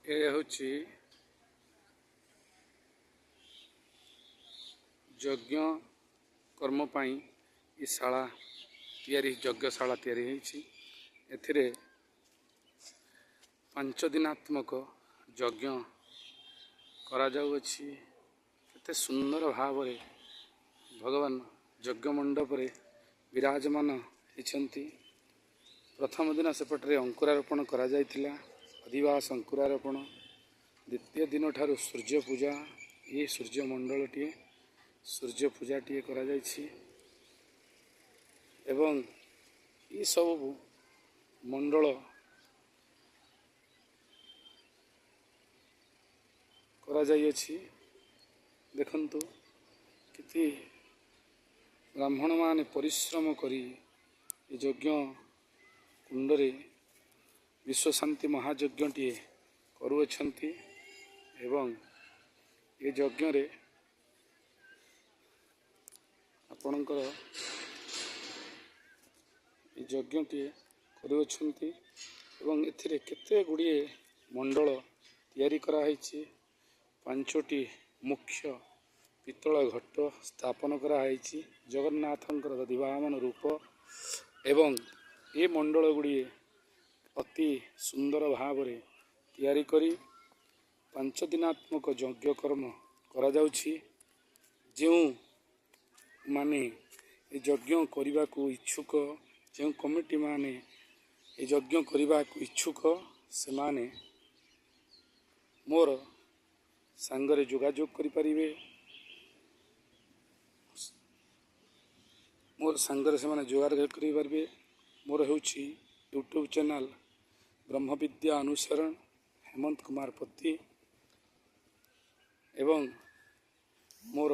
ए होची यज्ञ कर्म पाई ई शाला तैयारी यज्ञशाला तैयारी होईची। एथिरे 5 दिनात्मक यज्ञ करा जाउअछि। केते सुंदर भाव रे भगवान यज्ञ मंडप रे विराजमान होइछंती। प्रथम दिन सेपटरे अंकुरारोपण करा जायतिला, अधिवास अंकुरारोपण। द्वितीय दिन ठारू सूर्य पूजा, ये सूर्य मंडलटी सूर्य पूजाटी करा जायछि एवं ये सब मंडल करा जायछि। देखंतु किति ब्राह्मण माने परिश्रम करी यज्ञ कुंडरे विश्व शांति महायज्ञटी करुअछंती एवं ये यज्ञ रे आपणकर यज्ञटी करुअछंती एवं एथिरे केते गुड़िए मंडल तैयारी करा हैछि। 5टी मुख्य पितल घट स्थापन करा हैछि जगन्नाथंकर दधिवामन रूप एवं ये मंडल गुड़िए अति सुंदर भाव रे तैयारी करी 5 दिनात्मक यज्ञ कर्म करा जाउछि। जेउ माने यज्ञ करने को इच्छुक, जो कमिटी माने यज्ञ करने को इच्छुक से माने मोर सांगरे जोगाजोग करि परिबे। मोर सांगरे से माने जोगाजोग करि परिबे। मोर होछि यूट्यूब चैनल ब्रह्म विद्या अनुसरण हेमंत कुमार पति एवं मोर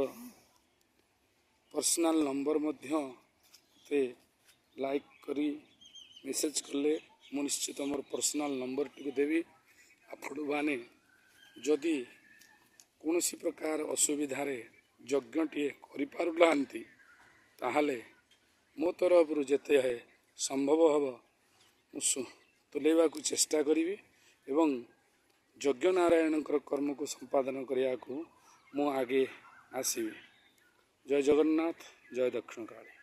पर्सनल नंबर मध्य ते लाइक करी मेसेज कले मु निश्चित मोर पर्सनल नंबर टी देवी। आपण माने जदि कौनसी प्रकार असुविधा रे यज्ञटी करि पारुलांती ताहाले मो तरफ जेते है संभव हब तुलेवा को चेष्टा करी एवं यज्ञ नारायण कर्म को संपादन करने को मु आगे आसबि। जय जगन्नाथ, जय दक्षिण काली।